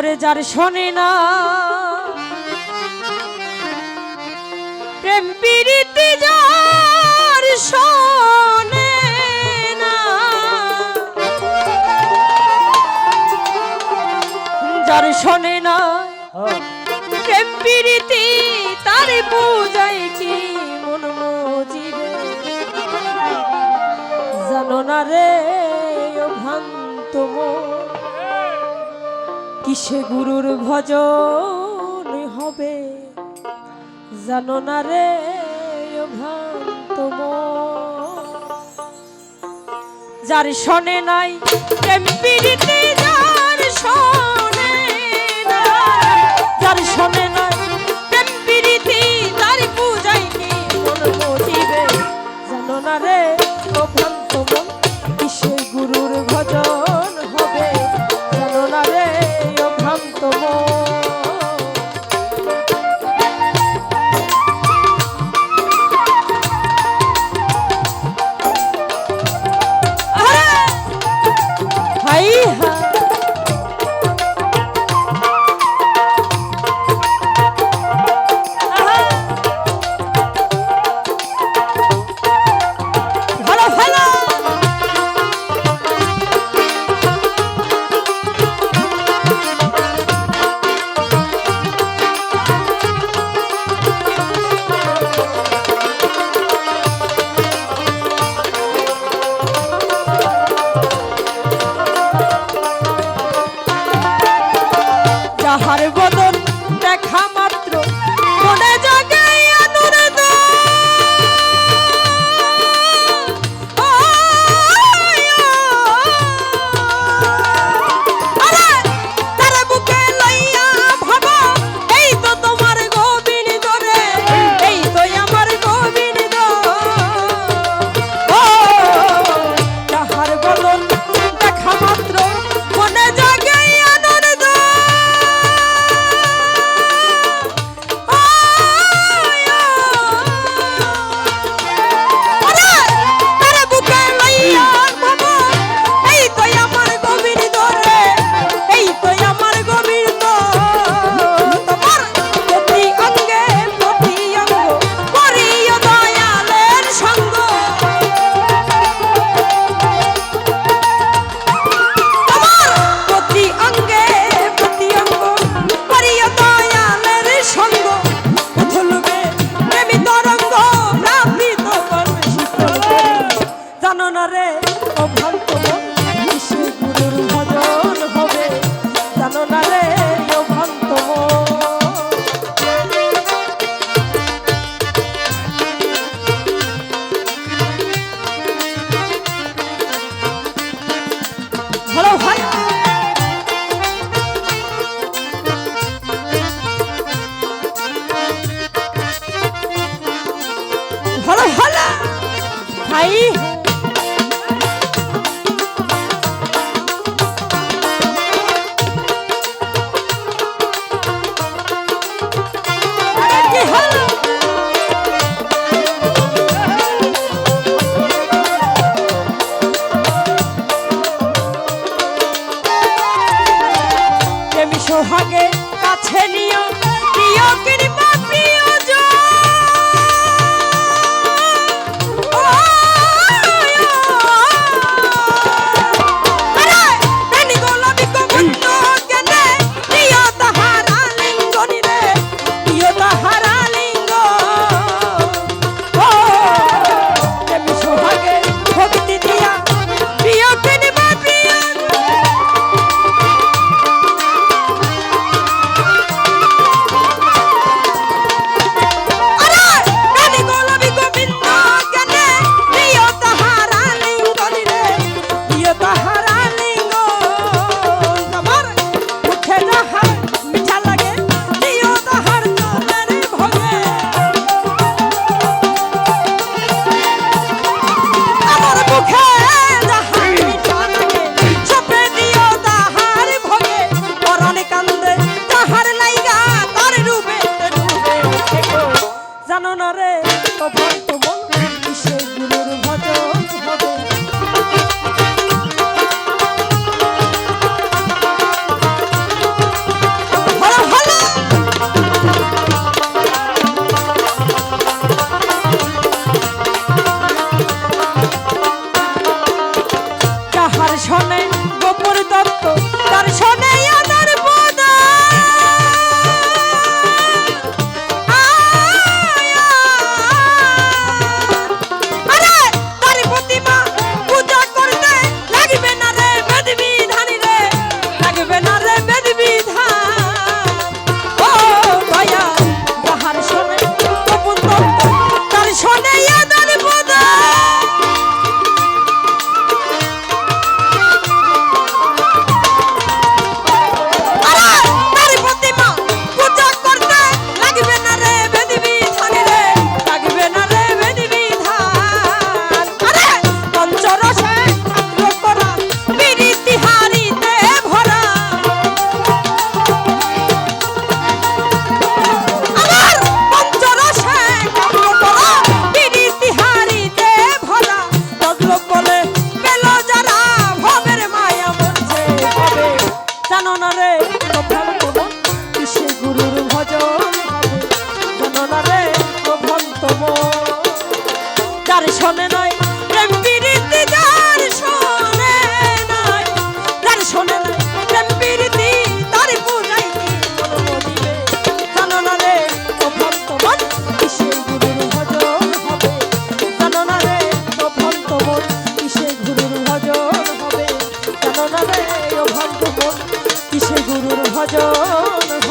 ওরে যার শোনে না প্রেম প্রীতি যার শোনে না, যার শোনে না প্রেম প্রীতি তার পূজায় কি মন মজিবে। জানো না রে ও ভ্রান্ত মন, কিসে গুরুর ভজন হবে। জানো না রে ও ভ্রান্ত মন, যার শোনে নাই প্রেম প্রীতি যার শোনে না, যার শোনে নাই প্রেম প্রীতি তার পূজায় কি মন মজিবে। জানো না রে ও ভ্রান্ত মন, কিসে গুরুর ভজন হবে। জানো না রে ও ভ্রান্ত মন। যাহার বদন দেখা মাত্র মনে জাগে আনন্দ, তার বুকে লইয়া ভাবা এই তো তোমার গোবিন্দ রে, এই তো আমার গোবিন্দ। যাহার বদন দেখা মাত্র মনে জাগে আনন্দ, সোহাগে কাছে নিও প্রিয় কৃপা প্রিয়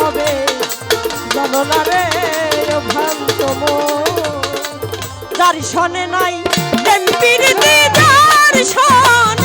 হবে জানো না রে ভ্রান্ত মন যার শোনে নাই প্রেম প্রীতি যার শোনে